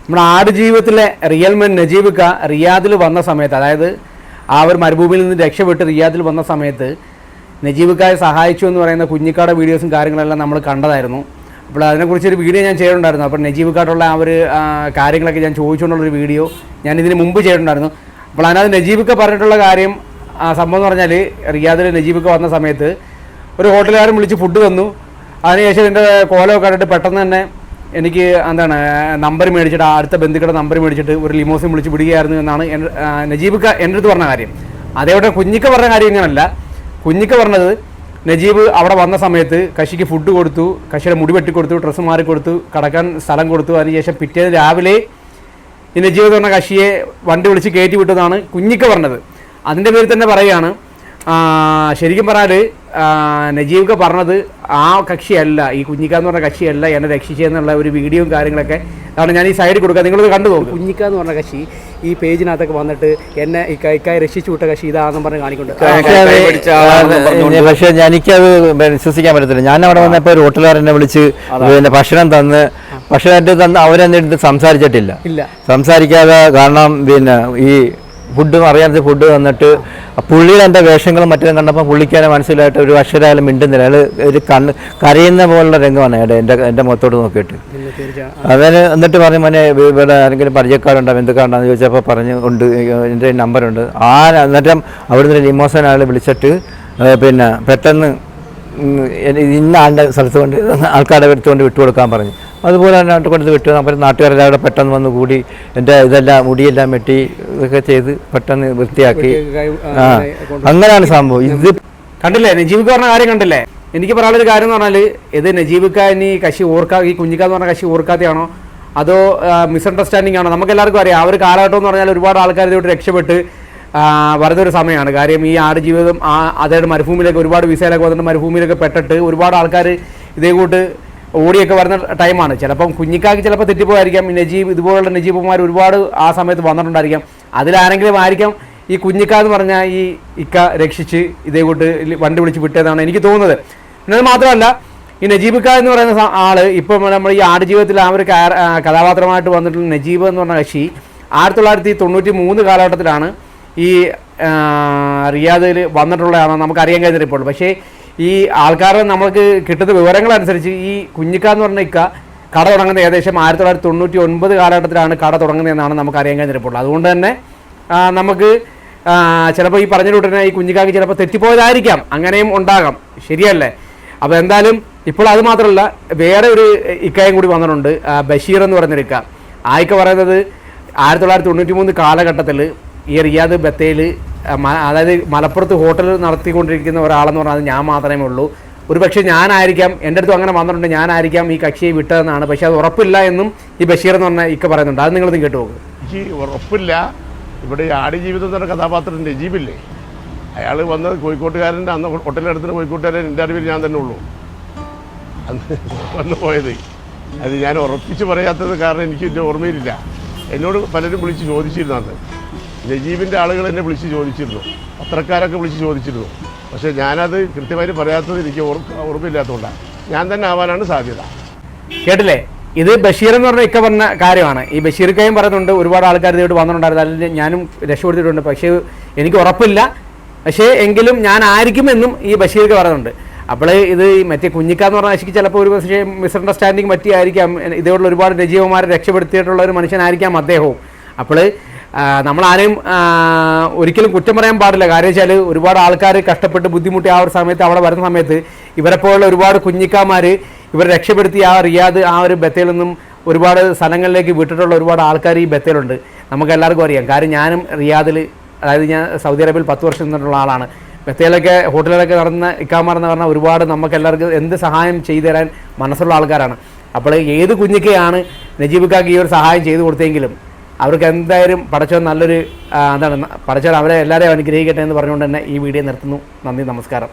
നമ്മുടെ ആടുജീവിതത്തിലെ റിയൽമാൻ നജീബ് ക റിയാദിൽ വന്ന സമയത്ത്, അതായത് ആ ഒരു മരുഭൂമിയിൽ നിന്ന് രക്ഷപ്പെട്ട് റിയാദിൽ വന്ന സമയത്ത് നജീബ് കായെ സഹായിച്ചു എന്ന് പറയുന്ന കുഞ്ഞിക്കാടെ വീഡിയോസും കാര്യങ്ങളെല്ലാം നമ്മൾ കണ്ടതായിരുന്നു. അപ്പോൾ അതിനെക്കുറിച്ചൊരു വീഡിയോ ഞാൻ ചെയ്തിട്ടുണ്ടായിരുന്നു. അപ്പോൾ നജീബ് കാട്ടുള്ള ആ ഒരു കാര്യങ്ങളൊക്കെ ഞാൻ ചോദിച്ചുകൊണ്ടുള്ളൊരു വീഡിയോ ഞാൻ ഇതിന് മുമ്പ് ചെയ്തിട്ടുണ്ടായിരുന്നു. അപ്പോൾ അതിനകത്ത് നജീബ് ക പറഞ്ഞിട്ടുള്ള കാര്യം സംഭവം എന്ന് പറഞ്ഞാൽ, റിയാദിൽ നജീബ് ക വന്ന സമയത്ത് ഒരു ഹോട്ടലുകാരൻ വിളിച്ച് ഫുഡ് തന്നു. അതിനുശേഷം എൻ്റെ കോലമൊക്കെ കണ്ടിട്ട് പെട്ടെന്ന് തന്നെ എനിക്ക് നമ്പർ മേടിച്ചിട്ട്, അടുത്ത ബന്ധുക്കളുടെ നമ്പർ മേടിച്ചിട്ട് ഒരു ലിമോസിൻ വിളിച്ച് വിടുകയായിരുന്നു എന്നാണ് നജീബ് ക എൻ്റെ അടുത്ത് പറഞ്ഞ കാര്യം. അതേപോലെ കുഞ്ഞിക്ക പറഞ്ഞ കാര്യം ഇങ്ങനല്ല. കുഞ്ഞിക്ക പറഞ്ഞത് നജീബ് അവിടെ വന്ന സമയത്ത് കശിക്ക് ഫുഡ് കൊടുത്തു, കശിയുടെ മുടി വെട്ടിക്കൊടുത്തു, ഡ്രസ്സ് മാറിക്കൊടുത്തു, കടക്കാൻ സ്ഥലം കൊടുത്തു. അതിനുശേഷം പിറ്റേന്ന് രാവിലെ ഈ നജീബ് എന്ന് പറഞ്ഞ കശിയെ വണ്ടി വിളിച്ച് കയറ്റി വിട്ടതാണ് കുഞ്ഞിക്ക പറഞ്ഞത്. അതിൻ്റെ പേരിൽ തന്നെ പറയുകയാണ്, ശരിക്കും പറഞ്ഞാൽ നജീബ് പറഞ്ഞത് ആ കക്ഷിയല്ല, ഈ കുഞ്ഞിക്ക എന്ന് പറഞ്ഞ കക്ഷിയല്ല എന്നെ രക്ഷിച്ചെന്നുള്ള ഒരു വീഡിയോയും കാര്യങ്ങളൊക്കെ അതാണ് ഞാൻ ഈ സൈഡിൽ കൊടുക്കുക. നിങ്ങളത് കണ്ടു പോകും. കുഞ്ഞിക്ക എന്ന് പറഞ്ഞ കക്ഷി ഈ പേജിനകത്തൊക്കെ വന്നിട്ട് എന്നെ ഇക്കായി രക്ഷിച്ചു വിട്ട കക്ഷി ഇതാണെന്ന് പറഞ്ഞ് കാണിക്കുന്നുണ്ട്. പക്ഷേ എനിക്കത് വിശ്വസിക്കാൻ പറ്റത്തില്ല. ഞാൻ അവിടെ വന്നപ്പോൾ ഒരു ഹോട്ടലുകാരനെ വിളിച്ച് പിന്നെ ഭക്ഷണം തന്ന് അവരെന്നിട്ട് സംസാരിച്ചിട്ടില്ല. സംസാരിക്കാതെ, കാരണം പിന്നെ ഈ ഫുഡ് അറിയാത്ത ഫുഡ് തന്നിട്ട് പുള്ളിയുടെ എൻ്റെ വേഷങ്ങളും മറ്റും കണ്ടപ്പോൾ പുള്ളിക്കാരെ മനസ്സിലായിട്ട് ഒരു അക്ഷരായാലും മിണ്ടുന്നില്ല. അയാൾ ഒരു കരയുന്ന പോലുള്ള രംഗമാണ് എൻ്റെ മുഖത്തോട്ട് നോക്കിയിട്ട്. അതിന് എന്നിട്ട് പറഞ്ഞു, മോനെ ഇവിടെ ആരെങ്കിലും പരിചയക്കാരുണ്ടോ എന്തൊക്കെയാണെന്ന് ചോദിച്ചപ്പോൾ പറഞ്ഞു ഉണ്ട്, എൻ്റെ നമ്പറുണ്ട്. എന്നിട്ടും അവിടുന്ന് ലിമോസൻ ആൾ വിളിച്ചിട്ട് പിന്നെ പെട്ടെന്ന് ഇന്ന ആളുടെ സ്ഥലത്ത് കൊണ്ട് ആൾക്കാരെ എടുത്തുകൊണ്ട് വിട്ടുകൊടുക്കാൻ പറഞ്ഞു. അതുപോലെ തന്നെ കൊടുത്ത് വിട്ടു. നമ്മൾ നാട്ടുകാരെല്ലാം പെട്ടെന്ന് വന്ന് കൂടി എൻ്റെ ഇതെല്ലാം മുടിയെല്ലാം വെട്ടി ഇതൊക്കെ ചെയ്ത് പെട്ടെന്ന് വൃത്തിയാക്കി. അങ്ങനെയാണ് സംഭവം. ഇത് കണ്ടില്ലേ, നജീബ് പറഞ്ഞ കാര്യം കണ്ടില്ലേ? എനിക്ക് പറയാനുള്ളൊരു കാര്യം എന്ന് പറഞ്ഞാൽ, ഇത് നജീബ് ഇനി കശി ഈ കുഞ്ഞിക്ക എന്ന് പറഞ്ഞ കശി ഓർക്കാതെയാണോ അതോ മിസ്അണ്ടർസ്റ്റാൻഡിംഗ് ആണോ? നമുക്ക് എല്ലാവർക്കും അറിയാം. ആ ഒരു കാലഘട്ടം എന്ന് പറഞ്ഞാൽ ഒരുപാട് ആൾക്കാർ ഇതോട്ട് രക്ഷപ്പെട്ട് വരുന്നൊരു സമയമാണ്. കാര്യം ഈ ആടുജീവിതം അതായത് മരുഭൂമിയിലേക്ക് ഒരുപാട് വിസയിലൊക്കെ വന്നിട്ട് മരുഭൂമിയിലൊക്കെ പെട്ടിട്ട് ഒരുപാട് ആൾക്കാർ ഇതേ കൂട്ട് ഓടിയൊക്കെ വരുന്ന ടൈമാണ്. ചിലപ്പം കുഞ്ഞിക്കാക്ക് ചിലപ്പോൾ തെറ്റിപ്പോയിരിക്കാം. നജീബ് ഇതുപോലുള്ള നജീബുമാർ ഒരുപാട് ആ സമയത്ത് വന്നിട്ടുണ്ടായിരിക്കാം. അതിലാരെങ്കിലും ആയിരിക്കാം ഈ കുഞ്ഞിക്ക എന്ന് പറഞ്ഞാൽ ഈ ഇക്ക രക്ഷിച്ച് ഇതേ കൂട്ട് വണ്ടി വിളിച്ച് വിട്ടതെന്നാണ് എനിക്ക് തോന്നുന്നത്. എന്നത് മാത്രമല്ല, ഈ നജീബ് ക എന്ന് പറയുന്ന ആള് ഇപ്പം നമ്മൾ ഈ ആടുജീവിതത്തിൽ ആ ഒരു കഥാപാത്രമായിട്ട് വന്നിട്ടുള്ള നജീബ് എന്ന് പറഞ്ഞ കക്ഷി 1993 കാലഘട്ടത്തിലാണ് ഈ റിയാദിൽ വന്നിട്ടുള്ളതാണ് നമുക്കറിയാൻ കഴിഞ്ഞ റിപ്പോർട്ട്. പക്ഷേ ഈ ആൾക്കാരെ നമുക്ക് കിട്ടുന്ന വിവരങ്ങളനുസരിച്ച് ഈ കുഞ്ഞിക്ക എന്ന് പറഞ്ഞ ഇക്ക കട തുടങ്ങുന്നത് ഏകദേശം 1999 കാലഘട്ടത്തിലാണ് കട തുടങ്ങുന്നതെന്നാണ് നമുക്ക് അറിയാൻ കഴിഞ്ഞ റിപ്പോർട്ട്. അതുകൊണ്ട് തന്നെ നമുക്ക് ചിലപ്പോൾ ഈ പറഞ്ഞ കൂട്ടനെ ഈ കുഞ്ഞിക്കാക്ക് ചിലപ്പോൾ തെറ്റിപ്പോയതായിരിക്കാം, അങ്ങനെയും ഉണ്ടാകാം. ശരിയല്ലേ? അപ്പോൾ എന്തായാലും ഇപ്പോൾ അത് മാത്രമല്ല, വേറെ ഒരു ഇക്കയും കൂടി വന്നിട്ടുണ്ട്, ബഷീർ എന്ന് പറഞ്ഞൊരു ഇക്ക. ആ ഇക്ക പറയുന്നത് 1993 കാലഘട്ടത്തിൽ ഈ റിയാദ് ബത്തേൽ, അതായത് മലപ്പുറത്ത് ഹോട്ടൽ നടത്തിക്കൊണ്ടിരിക്കുന്ന ഒരാളെന്ന് പറഞ്ഞാൽ അത് ഞാൻ മാത്രമേ ഉള്ളൂ. ഒരു പക്ഷേ ഞാനായിരിക്കാം, എൻ്റെ അടുത്തും അങ്ങനെ വന്നിട്ടുണ്ട്, ഞാനായിരിക്കാം ഈ കക്ഷിയെ വിട്ടതെന്നാണ്. പക്ഷേ അത് ഉറപ്പില്ല എന്നും ഈ ബഷീർ എന്ന് പറഞ്ഞ ഇക്ക പറയുന്നുണ്ട്. അത് നിങ്ങളത് കേട്ടു പോകും. എനിക്ക് ഉറപ്പില്ല. ഇവിടെ ഈ ആടുജീവിതം എന്ന കഥാപാത്രം നജീബില്ലേ, അയാൾ വന്നത് കോഴിക്കോട്ടുകാരൻ്റെ, അന്ന് ഹോട്ടലിനടുത്തിന് കോഴിക്കോട്ടുകാരൻ എൻ്റെ അറിവിൽ ഞാൻ തന്നെ ഉള്ളൂ അന്ന് വന്നു പോയത്. അത് ഞാൻ ഉറപ്പിച്ച് പറയാത്തത് കാരണം എനിക്ക് എൻ്റെ ഓർമ്മയിലില്ല. എന്നോട് പലരും വിളിച്ച് ചോദിച്ചിരുന്നു. അന്ന് നജീബിൻ്റെ ആളുകൾ എന്നെ വിളിച്ച് ചോദിച്ചിരുന്നു, പത്രക്കാരൊക്കെ വിളിച്ച് ചോദിച്ചിരുന്നു. പക്ഷേ ഞാനത് കൃത്യമായിട്ട് പറയാത്തത് എനിക്ക് ഓർമ്മയില്ലാത്തതുകൊണ്ടാണ്. ഞാൻ തന്നെ ആവാനാണ് സാധ്യത. കേട്ടില്ലേ? ഇത് ബഷീർ എന്ന് പറഞ്ഞ ഇക്ക പറഞ്ഞ കാര്യമാണ്. ഈ ബഷീർക്കയും പറയുന്നുണ്ട് ഒരുപാട് ആൾക്കാർ ഇതോട്ട് വന്നിട്ടുണ്ടായിരുന്നു, അല്ലെങ്കിൽ ഞാനും രക്ഷപ്പെടുത്തിയിട്ടുണ്ട്, പക്ഷേ എനിക്ക് ഉറപ്പില്ല, പക്ഷേ എങ്കിലും ഞാൻ ആയിരിക്കുമെന്നും ഈ ബഷീർക്ക് പറയുന്നുണ്ട്. അപ്പോൾ ഇത് മറ്റേ കുഞ്ഞിക്ക എന്ന് പറഞ്ഞ കക്ഷിക്ക് ചിലപ്പോൾ ഒരു പക്ഷേ മിസ്അണ്ടർസ്റ്റാൻഡിങ് പറ്റിയായിരിക്കാം. ഇതേപോലുള്ള ഒരുപാട് നജീവന്മാരെ രക്ഷപ്പെടുത്തിയിട്ടുള്ള ഒരു മനുഷ്യനായിരിക്കാം അദ്ദേഹവും. അപ്പോൾ നമ്മളാരെയും ഒരിക്കലും കുറ്റം പറയാൻ പാടില്ല. കാര്യം വെച്ചാൽ ഒരുപാട് ആൾക്കാർ കഷ്ടപ്പെട്ട് ബുദ്ധിമുട്ടി ആ ഒരു സമയത്ത് അവിടെ വരുന്ന സമയത്ത് ഇവരെപ്പോലുള്ള ഒരുപാട് കുഞ്ഞിക്കാമാർ ഇവരെ രക്ഷപ്പെടുത്തി ആ റിയാദ് ആ ഒരു ബത്തേൽ നിന്നും ഒരുപാട് സ്ഥലങ്ങളിലേക്ക് വിട്ടിട്ടുള്ള ഒരുപാട് ആൾക്കാർ ഈ ബത്തേലുണ്ട്. നമുക്ക് എല്ലാവർക്കും അറിയാം. കാര്യം ഞാനും റിയാദിൽ, അതായത് ഞാൻ സൗദി അറേബ്യയിൽ 10 വർഷം നിന്നിട്ടുള്ള ആളാണ്. ബത്തേലൊക്കെ ഹോട്ടലിലൊക്കെ നടന്ന ഇക്കാമാർ എന്ന് പറഞ്ഞാൽ ഒരുപാട് നമുക്ക് എല്ലാവർക്കും എന്ത് സഹായം ചെയ്തു തരാൻ മനസ്സുള്ള ആൾക്കാരാണ്. അപ്പോൾ ഏത് കുഞ്ഞിക്കയാണ് നജീബ് കാക്ക് ഈ ഒരു സഹായം ചെയ്തു കൊടുത്തെങ്കിലും അവർക്ക് എന്തായാലും പടച്ചവൻ നല്ലൊരു പടച്ചവൻ അവരെ എല്ലാവരെയും അനുഗ്രഹിക്കട്ടെ എന്ന് പറഞ്ഞുകൊണ്ട് തന്നെ ഈ വീഡിയോ നിർത്തുന്നു. നന്ദി, നമസ്കാരം.